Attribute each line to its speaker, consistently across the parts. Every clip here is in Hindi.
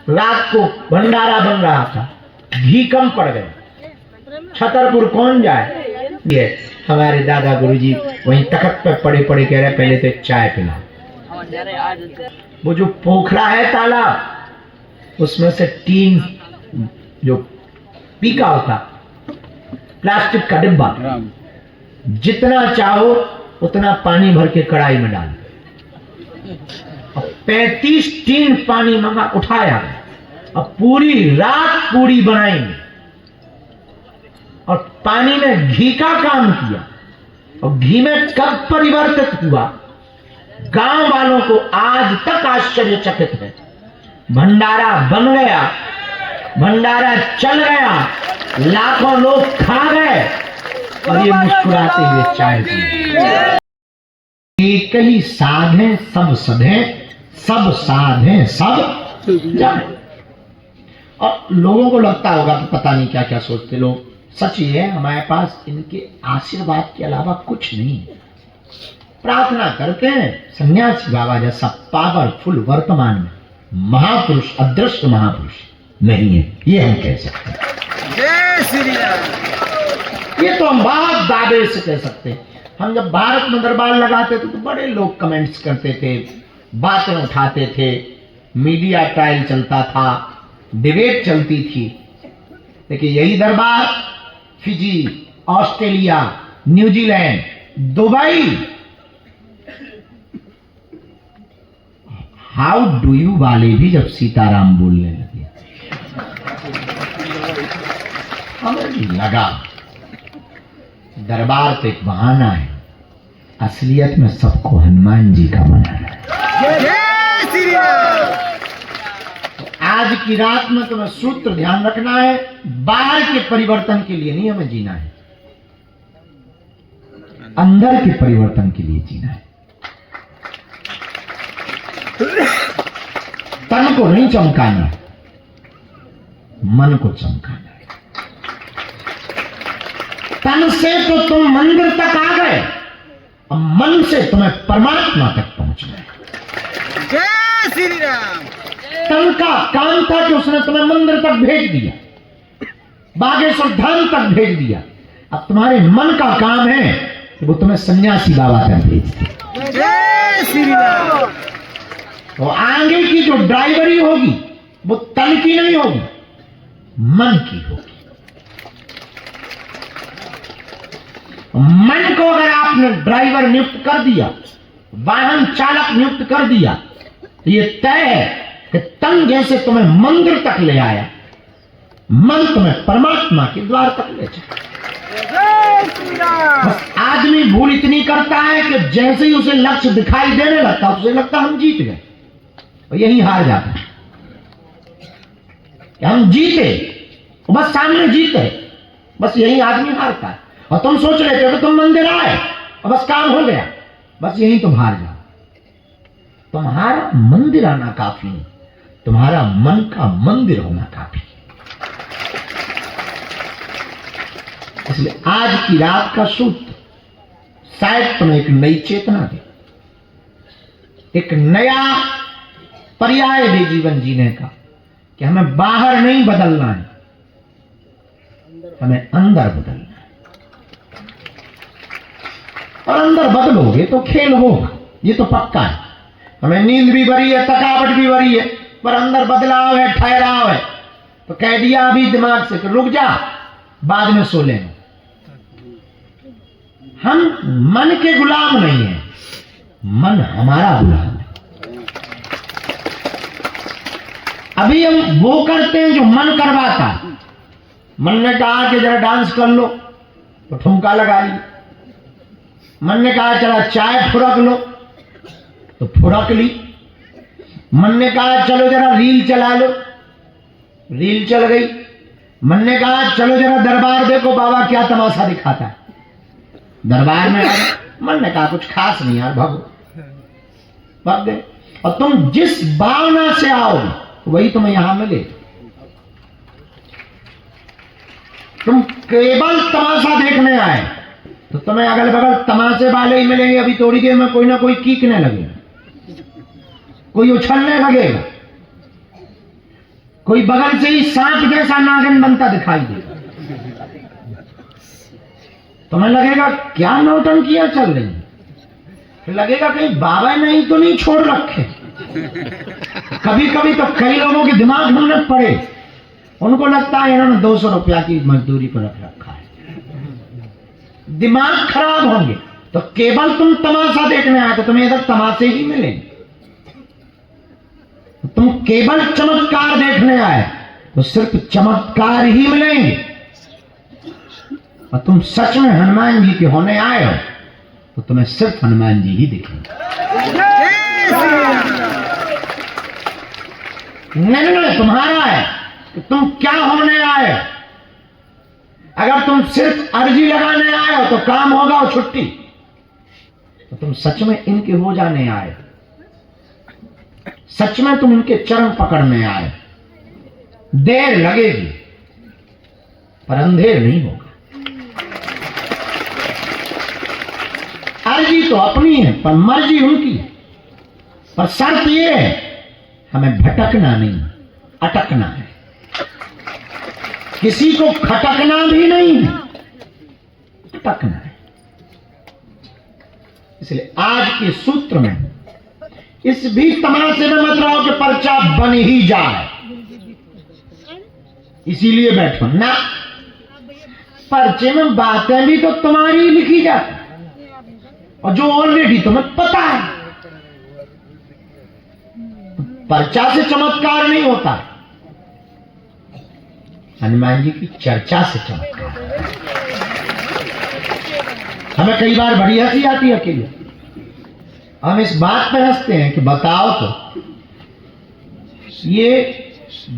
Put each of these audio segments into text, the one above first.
Speaker 1: रात को भंडारा बन रहा था, घी कम पड़ गए, छतरपुर कौन जाए? ये हमारे दादा गुरुजी वहीं तख्त पे पड़े पड़े कह रहे पहले तो चाय पिलाओ। वो जो पोखरा है तालाब, उसमें से टीन जो पीका होता, प्लास्टिक का डिब्बा, जितना चाहो उतना पानी भर के कढ़ाई में डाल, 35 टीन पानी मंगा उठाया और पूरी रात पूरी बनाएंगे और पानी में घी का काम किया। और घी में कब परिवर्तित हुआ, गांव वालों को आज तक आश्चर्यचकित है। भंडारा बन गया, भंडारा चल गया, लाखों लोग खा गए और ये मुस्कुराते हुए चाय पी। एक ही साध है सब सधे, सब साध है सब जाने। और लोगों को लगता होगा कि पता नहीं क्या क्या सोचते लोग। सच ये है, हमारे पास इनके आशीर्वाद के अलावा कुछ नहीं है। प्रार्थना करते हैं, सन्यासी बाबा जैसा पावरफुल वर्तमान में महापुरुष, अदृश्य महापुरुष नहीं है, ये हम कह सकते हैं। जय श्री राम। ये तो हम बहुत दावे से कह सकते हैं। हम जब भारत में दरबार लगाते थे तो बड़े लोग कमेंट्स करते थे, बातें उठाते थे, मीडिया ट्रायल चलता था, डिबेट चलती थी। लेकिन यही दरबार Fiji, Australia, New Zealand, Dubai, how do you वाले भी जब सीताराम बोलने लगे, हमें लगा दरबार तो एक बहाना है, असलियत में सबको हनुमान जी का मनाना है। आज की रात में तुम्हें सूत्र ध्यान रखना है, बाहर के परिवर्तन के लिए नहीं हमें जीना है, अंदर के परिवर्तन के लिए जीना है। तन को नहीं चमकाना, मन को चमकाना है। तन से तो तुम मंदिर तक आ गए, अब मन से तुम्हें परमात्मा तक पहुंचना है। जय श्री राम। तन का काम था कि उसने तुम्हें मंदिर तक भेज दिया, बागेश्वर धाम तक भेज दिया। अब तुम्हारे मन का काम है कि वो तुम्हें सन्यासी बाबा तक भेज दिया। जय श्री राम। तो आगे की जो ड्राइवरी होगी वो तन की नहीं होगी, मन की होगी। मन को अगर आपने ड्राइवर नियुक्त कर दिया, वाहन चालक नियुक्त कर दिया, तो ये तय है कि तन जैसे तुम्हें मंदिर तक ले आया, मन तुम्हें परमात्मा के द्वार तक ले जाए। बस आदमी भूल इतनी करता है कि जैसे ही उसे लक्ष्य दिखाई देने लगता उसे लगता हम जीत गए, और यही हार जाता है। हम जीते, बस सामने जीते, बस यही आदमी हारता है। और तुम सोच लेते हो कि तुम मंदिर आए और बस काम हो गया, बस यही तुम हार जाओ। तुम्हारा मंदिर आना काफी नहीं, तुम्हारा मन का मंदिर होना काफी। इसलिए आज की रात का सूत्र शायद तुम्हें एक नई चेतना दे, एक नया पर्याय दे जीवन जीने का, कि हमें बाहर नहीं बदलना है, हमें अंदर बदलना है। और अंदर बदलोगे तो खेल होगा, ये तो पक्का है। हमें नींद भी भरी है, थकावट भी भरी है, पर अंदर बदलाव है, ठहराव है, तो कह दिया अभी दिमाग से कि रुक जा, बाद में सो लेना। हम मन के गुलाम नहीं है, मन हमारा गुलाम है। अभी हम वो करते हैं जो मन करवाता। मन ने कहा कि जरा डांस कर लो तो ठुमका लगा ली, मन ने कहा चला चाय फुरक लो तो फुरक ली, मन ने कहा चलो जरा रील चला लो, रील चल गई, मन ने कहा चलो जरा दरबार देखो बाबा क्या तमाशा दिखाता है, दरबार में आए, मन ने कहा कुछ खास नहीं यार, भाग गए। और तुम जिस भावना से आओगे वही तुम्हें यहां मिले। तुम केवल तमाशा देखने आए तो तुम्हें अगल बगल तमाशे वाले ही मिलेंगे। अभी थोड़ी देर में कोई ना कोई कीकने लगेगा, कोई उछलने लगेगा, कोई बगल से ही सांप जैसा नागिन बनता दिखाई देगा, तुम्हें लगेगा क्या नौटंकियां चल रही है, फिर लगेगा कहीं बाबा ने ही तो नहीं छोड़ रखे। कभी कभी तो कई लोगों के दिमाग में पड़े, उनको लगता है इन्होंने 200 रुपया की मजदूरी पर रख रखा है, दिमाग खराब होंगे। तो केवल तुम तमाशा देखने आए तो तुम्हें इधर तमाशे ही मिलेंगे, तुम केवल चमत्कार देखने आए तो सिर्फ चमत्कार ही मिलेंगे, और तुम सच में हनुमान जी के होने आए हो तो तुम्हें सिर्फ हनुमान जी ही दिखेंगे। निर्णय तुम्हारा है कि तुम क्या होने आए हो। अगर तुम सिर्फ अर्जी लगाने आए हो तो काम होगा और छुट्टी, तो तुम सच में इनके हो जाने आए, सच में तुम इनके चरण पकड़ने आए। देर लगेगी पर अंधेर नहीं होगा। अर्जी तो अपनी है पर मर्जी उनकी है, पर शर्त यह है हमें भटकना नहीं, अटकना है, किसी को खटकना भी नहीं है, अटकना है। इसलिए आज के सूत्र में इस भी तमाशे में मत रहो कि पर्चा बन ही जाए इसीलिए बैठो ना, पर्चे में बातें भी तो तुम्हारी लिखी जाती और जो ऑलरेडी तुम्हें पता है। पर्चा से चमत्कार नहीं होता, हनुमान जी की चर्चा से चमत्कार। हमें कई बार बड़ी हंसी आती है अकेले, हम इस बात पे हंसते हैं कि बताओ तो ये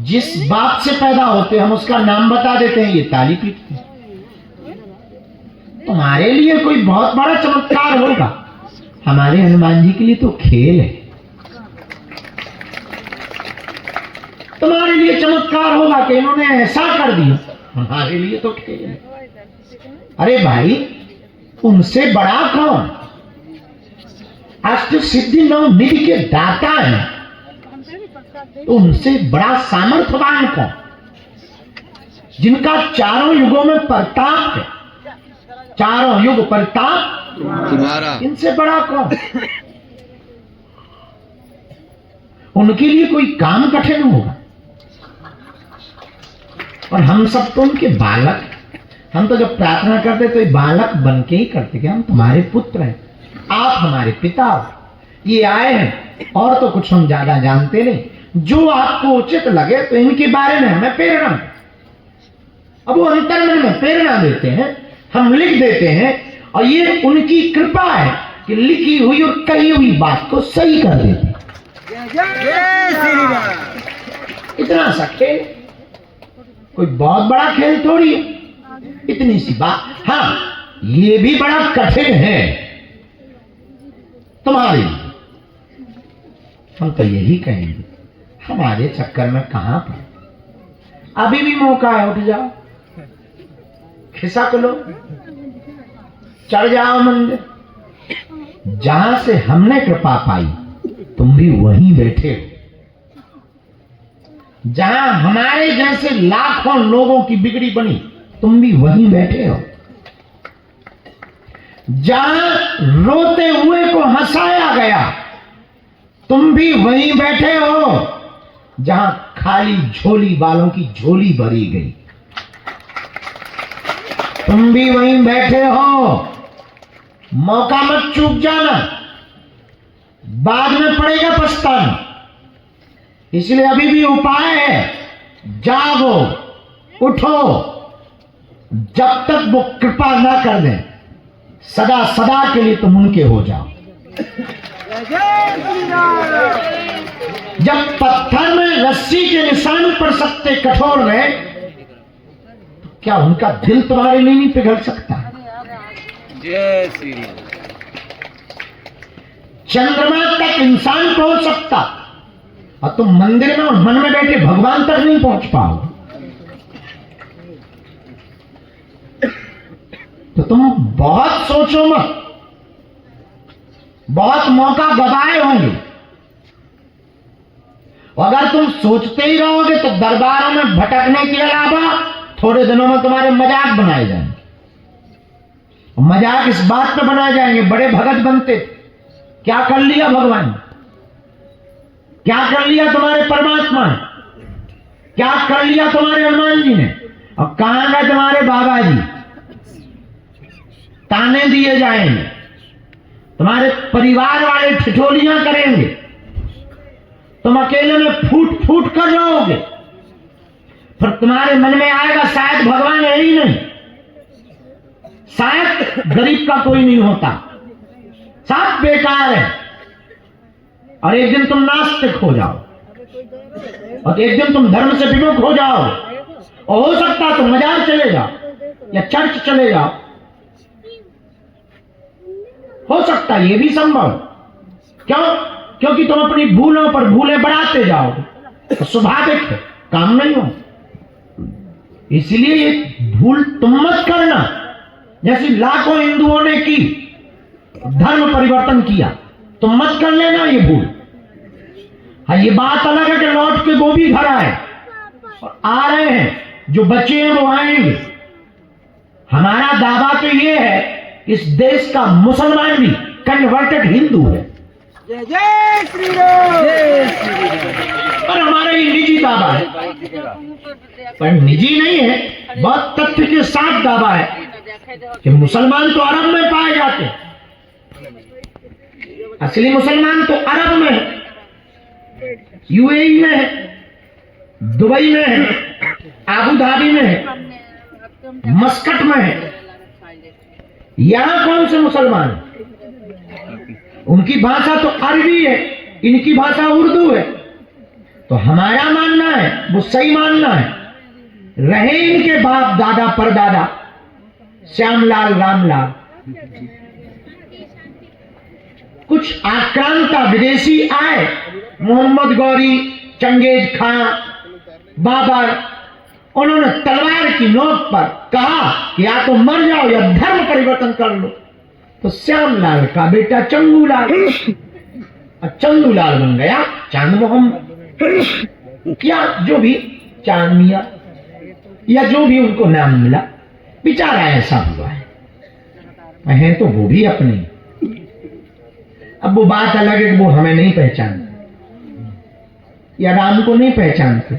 Speaker 1: जिस बाप से पैदा होते हम उसका नाम बता देते हैं, ये ताली पीटते हैं। तुम्हारे लिए कोई बहुत बड़ा चमत्कार होगा, हमारे हनुमान जी के लिए तो खेल है। तुम्हारे लिए चमत्कार होगा कि इन्होंने ऐसा कर दिया, हमारे लिए तो खेल है। अरे भाई उनसे बड़ा कौन? अष्ट सिद्धि नव निधि के दाता है, तो उनसे बड़ा सामर्थ्यवान कौन? जिनका चारों युगों में प्रताप है, चारों युग प्रताप तुम्हारा, इनसे बड़ा कौन? उनके लिए कोई काम कठिन होगा, और हम सब तो उनके बालक। हम तो जब प्रार्थना करते तो ये बालक बन के ही करते कि हम तुम्हारे पुत्र हैं, आप हमारे पिता हो, ये आए हैं, और तो कुछ हम ज्यादा जानते नहीं। जो आपको उचित लगे तो इनके बारे में हमें प्रेरणा, अब वो अंतर्मन में प्रेरणा देते हैं, हम लिख देते हैं, और ये उनकी कृपा है कि लिखी हुई और कही हुई बात को सही कर देते हैं। इतना सा खेल, कोई बहुत बड़ा खेल थोड़ी है, इतनी सी बात। हाँ ये भी बड़ा कठिन है तुम्हारे लिए, हम तो यही कहेंगे हमारे चक्कर में कहां पर। अभी भी मौका है, उठ जाओ, खिसक लो, चढ़ जाओ मंदिर। जहां से हमने कृपा पाई तुम भी वहीं बैठे हो, जहां हमारे जैसे लाखों लोगों की बिगड़ी बनी तुम भी वहीं बैठे हो, जहां रोते हुए को हंसाया गया तुम भी वहीं बैठे हो, जहां खाली झोली वालों की झोली भरी गई तुम भी वहीं बैठे हो। मौका मत चूक जाना, बाद में पड़ेगा पछताना। इसलिए अभी भी उपाय है, जागो, उठो, जब तक वो कृपा ना कर दें, सदा सदा के लिए तुम उनके हो जाओ। जब पत्थर में रस्सी के निशान पड़ सकते कठोर में, तो क्या उनका दिल तुम्हारे लिए नहीं पिघल सकता?
Speaker 2: जय श्री
Speaker 1: चंद्रमा तक इंसान पहुंच सकता, और तुम मंदिर में और मन में बैठे भगवान तक नहीं पहुंच पाओ। तो तुम बहुत सोचो मत, बहुत मौका गवाए होंगे, अगर तुम सोचते ही रहोगे तो दरबारों में भटकने के अलावा थोड़े दिनों में तुम्हारे मजाक बनाए जाएंगे। मजाक इस बात पे बनाए जाएंगे, बड़े भगत बनते, क्या कर लिया भगवान ने, क्या कर लिया तुम्हारे परमात्मा ने, क्या कर लिया तुम्हारे हनुमान जी ने, और कहां गए तुम्हारे बाबा जी। ताने दिए जाएंगे, तुम्हारे परिवार वाले ठिठोलियां करेंगे, तुम अकेले में फूट फूट कर रहोगे, फिर तुम्हारे मन में आएगा शायद भगवान है ही नहीं, शायद गरीब का कोई नहीं होता, सब बेकार है। और एक दिन तुम नास्तिक हो जाओ, और एक दिन तुम धर्म से विमुख हो जाओ, और हो सकता है तुम मजार चले जाओ या चर्च चले जाओ, हो सकता है, ये भी संभव। क्यों? क्योंकि तुम अपनी भूलों पर भूलें बढ़ाते जाओगे, तो स्वाभाविक है, काम नहीं हो। इसलिए ये भूल तुम मत करना जैसे लाखों हिंदुओं ने की, धर्म परिवर्तन किया, तुम मत कर लेना ये भूल। हाँ, ये बात अलग है कि लौट के वो भी घर आए और आ रहे हैं, जो बचे हैं वो आएंगे। हमारा दावा तो ये है, इस देश का मुसलमान भी कन्वर्टेड हिंदू है।
Speaker 2: जय जय श्री राम, जय श्री राम।
Speaker 1: पर हमारा ये निजी दावा है, पर निजी नहीं है, बहुत तथ्य के साथ दावा है कि मुसलमान तो अरब में पाए जाते हैं। असली मुसलमान तो अरब में है, यूएई में है, दुबई में है, आबू धाबी में है, मस्कट में है। यहां कौन से मुसलमान? उनकी भाषा तो अरबी है, इनकी भाषा उर्दू है। तो हमारा मानना है, वो सही मानना है, रहे इनके बाप दादा परदादा श्यामलाल रामलाल, कुछ आक्रांता विदेशी आए, मोहम्मद गौरी, चंगेज खां, बाबर, उन्होंने तलवार की नोक पर कहा कि या तो मर जाओ या धर्म परिवर्तन कर लो। तो श्यामलाल का बेटा चंगूलाल, और चंदूलाल बन गया चांद मोहम्मद, या जो भी चांद मिया, या जो भी उनको नाम मिला, बेचारा ऐसा हुआ है तो वो भी अपने। अब वो बात अलग है कि वो हमें नहीं पहचानते या राम को नहीं पहचानते,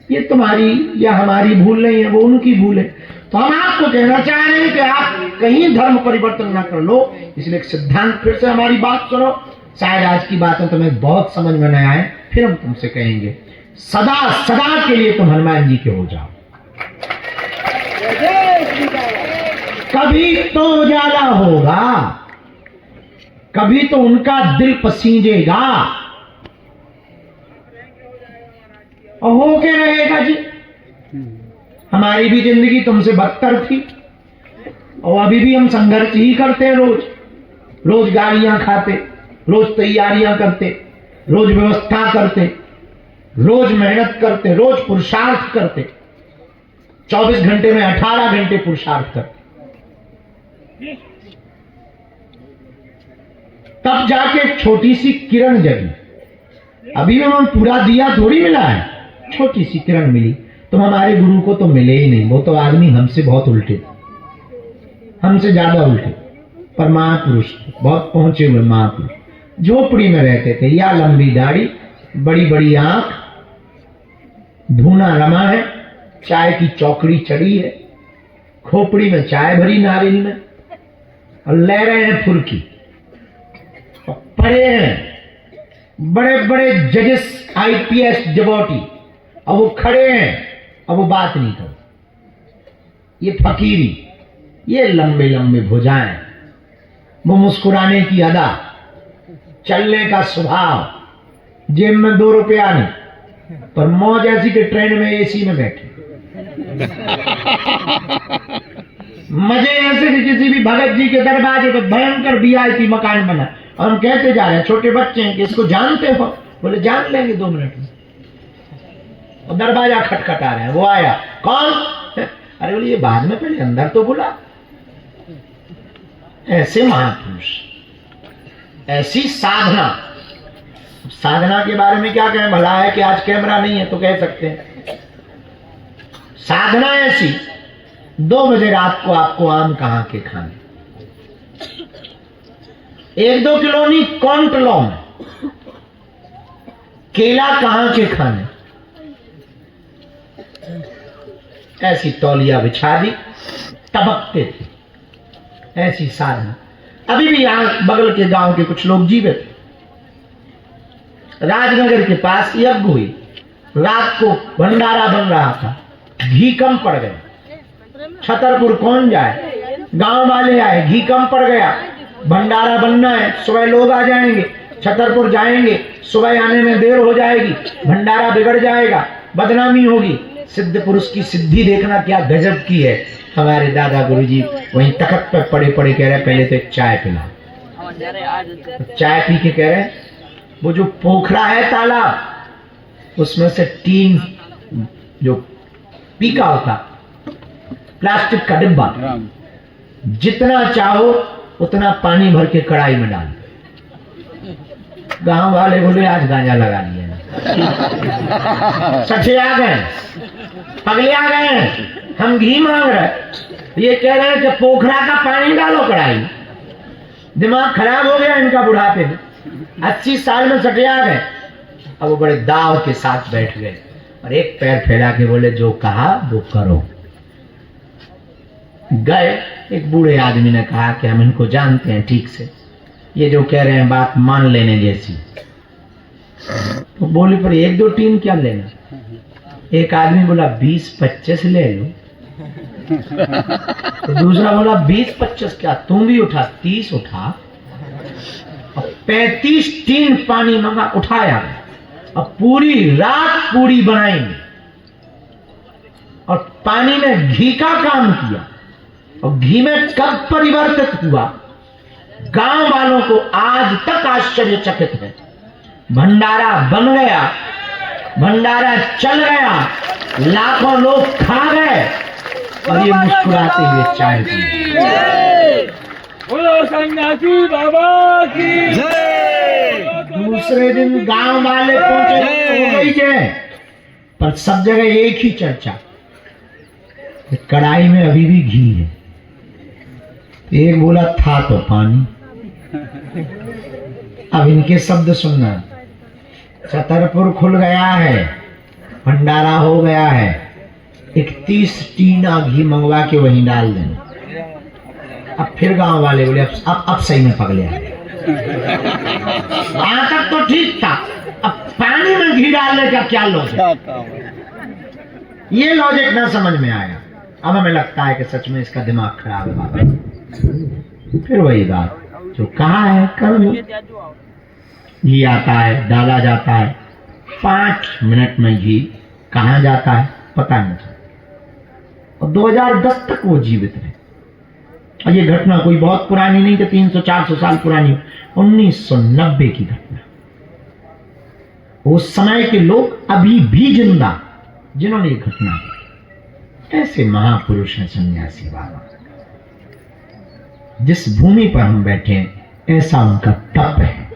Speaker 1: ये तुम्हारी या हमारी भूल नहीं है, वो उनकी भूल है। तो हम आपको कहना चाह रहे हैं कि आप कहीं धर्म परिवर्तन ना कर लो। इसलिए एक सिद्धांत फिर से हमारी बात सुनो, शायद आज की बातें तुम्हें बहुत समझ में न आए, फिर हम तुमसे कहेंगे सदा सदा के लिए तुम हनुमान जी के हो जाओ। कभी तो उजाला होगा, कभी तो उनका दिल पसीजेगा, और हो के रहेगा जी। हमारी भी जिंदगी तुमसे बदतर थी, और अभी भी हम संघर्ष ही करते हैं, रोज रोज गालियां खाते, रोज तैयारियां करते, रोज व्यवस्था करते, रोज मेहनत करते, रोज पुरुषार्थ करते, 24 घंटे में 18 घंटे पुरुषार्थ करते, तब जाके एक छोटी सी किरण जगी। अभी भी हमें पूरा दिया थोड़ी मिला है, छोटी सी किरण मिली। तो हमारे गुरु को तो मिले ही नहीं, वो तो आदमी हमसे बहुत उल्टे, हमसे ज्यादा उल्टे, पर महापुरुष, बहुत पहुंचे हुए महापुरुष, झोपड़ी में रहते थे, या लंबी दाढ़ी, बड़ी बड़ी आंख, धूना रमा है, चाय की चौकड़ी चढ़ी है, खोपड़ी में चाय भरी नारियल में, और ले रहे हैं फुर्की, और पढ़े हैं बड़े बड़े जजेस, आईपीएस डिवोटी, और वो खड़े हैं और वो बात नहीं कर। ये फकीरी, ये लंबे लंबे भुजाएं, वो मुस्कुराने की अदा, चलने का स्वभाव, जेब में 2 रुपया नहीं, पर मौज ऐसी कि ट्रेन में एसी में बैठे, मजे ऐसे कि किसी भी भगत जी के दरवाजे पर भयंकर वीआईपी मकान बना, और हम कहते जा रहे हैं, छोटे बच्चे हैं कि इसको जानते हो? बोले जान लेंगे 2 मिनट में। और दरवाजा खटखटा रहे हैं, वो आया, कौन? अरे बोले ये बाद में, पहले अंदर तो बुला। ऐसे महापुरुष, ऐसी साधना, साधना के बारे में क्या कहें, भला है कि आज कैमरा नहीं है तो कह सकते हैं। साधना ऐसी, 2 बजे रात को आपको आम कहां के खाने, 1-2 किलो नहीं क्विंटलों में केला कहां के खाने, ऐसी तौलिया बिछा दी, टपकते थे, ऐसी साधना। अभी भी यहां बगल के गांव के कुछ लोग जीवित, राजनगर के पास यज्ञ हुई, रात को भंडारा बन रहा था, घी कम पड़ गया, छतरपुर कौन जाए, गांव वाले आए, घी कम पड़ गया, भंडारा बनना है, सुबह लोग आ जाएंगे, छतरपुर जाएंगे, सुबह आने में देर हो जाएगी, भंडारा बिगड़ जाएगा, बदनामी होगी। सिद्ध पुरुष की सिद्धि देखना क्या गजब की है। हमारे दादा गुरुजी वहीं तखत पर पड़े पड़े कह रहे पहले तो एक चाय पिला, चाय पी के कह रहे वो जो पोखरा है तालाब, उसमें से 3 जो पीका होता प्लास्टिक का डिब्बा, जितना चाहो उतना पानी भर के कढ़ाई में डाल। गांव वाले बोले आज गांजा लगा लिया, सच्चे आ गए, पगले आ गए, हम घी मांग रहे, ये कह रहे हैं कि पोखरा का पानी डालो कढ़ाई। दिमाग खराब हो गया इनका बुढ़ापे में, 80 साल में सटे आ गए। अब वो बड़े दाव के साथ बैठ गए और एक पैर फैला के बोले जो कहा वो करो। गए, एक बूढ़े आदमी ने कहा कि हम इनको जानते हैं ठीक से, ये जो कह रहे हैं बात मान लेने जैसी। तो बोले पर 1-2 टीम क्या लेना, एक आदमी बोला 20-25 ले लो, तो दूसरा बोला 20-25 क्या, तुम भी उठा, 30 उठा, 35 टीन पानी मंगा उठाया और पूरी रात पूरी बनाएंगे और पानी में घी का काम किया। और घी में कब परिवर्तित हुआ, गांव वालों को आज तक आश्चर्यचकित है। भंडारा बन गया, भंडारा चल गया, लाखों लोग खा गए और ये मुस्कुराते हुए चाय पी।
Speaker 2: बोलो सन्यासी बाबा की जय।
Speaker 1: दूसरे दिन गांव वाले पहुंचे, हो गई जय, पर सब जगह एक ही चर्चा, कढ़ाई में अभी भी घी है। एक बोला था तो पानी। अब इनके शब्द सुनना, छतरपुर खुल गया है, भंडारा हो गया है, 31 टीना घी मंगवा के वहीं डाल देना। अब फिर गांव वाले बोले अब सही में पगले आ गए। वहां तक तो ठीक था, अब पानी में घी डालने का क्या लॉजिक, ये लॉजिक ना समझ में आया। अब हमें लगता है कि सच में इसका दिमाग खराब है बाबा। फिर वही बात जो कहा है कर लो, घी आता है, डाला जाता है, 5 मिनट में घी कहाँ जाता है पता नहीं चलता। और 2010 तक वो जीवित रहे। और ये घटना कोई बहुत पुरानी नहीं थी, 300-400 साल पुरानी, 1990 की घटना। उस समय के लोग अभी भी जिंदा जिन्होंने ये घटना की। ऐसे महापुरुष हैं सन्यासी बाबा। जिस भूमि पर हम बैठे हैं ऐसा उनका तप है।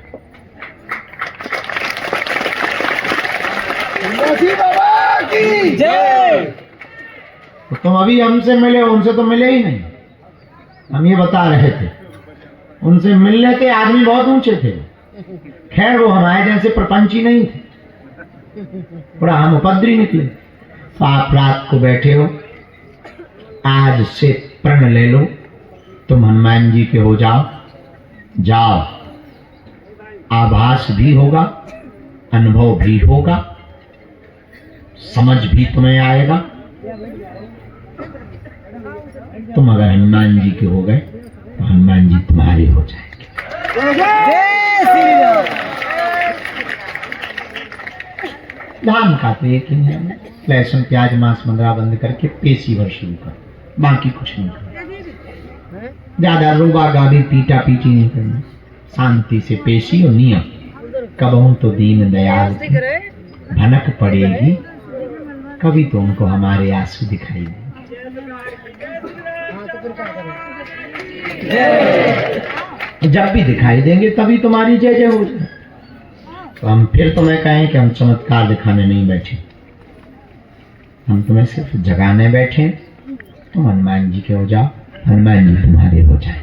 Speaker 2: बाबा की जय।
Speaker 1: तो तुम अभी हमसे मिले, उनसे तो मिले ही नहीं। हम ये बता रहे थे, उनसे मिलने के आदमी बहुत ऊंचे थे। खैर वो हमारे जैसे प्रपंची नहीं थे, थोड़ा हम उपद्री निकले। तो आप रात को बैठे हो, आज से प्रण ले लो, तुम हनुमान जी के हो जाओ। जाओ, आभास भी होगा, अनुभव भी होगा, समझ भी तुम्हें आएगा। तुम अगर हनुमान जी के हो गए तो हनुमान जी तुम्हारे हो जाएंगे।
Speaker 2: जय श्री राम।
Speaker 1: धाम खाते एक ही है, लहसुन प्याज मांस मंदरा बंद करके पेशी भर शुरू कर, बाकी कुछ नहीं करना। ज्यादा रोगा गाभी पीटा पीटी नहीं करना, शांति से पेशी और नियम। कबहू तो दीन दयाल भनक पड़ेगी, कभी तो उनको हमारे आंसू दिखाई देंगे। जब भी दिखाई देंगे तभी तुम्हारी जय जय हो जाए। तो हम फिर तुम्हें कहें कि हम चमत्कार दिखाने नहीं बैठे, हम तुम्हें सिर्फ जगाने बैठे। तुम हनुमान जी के हो जाओ, हनुमान जी तुम्हारे हो जाए।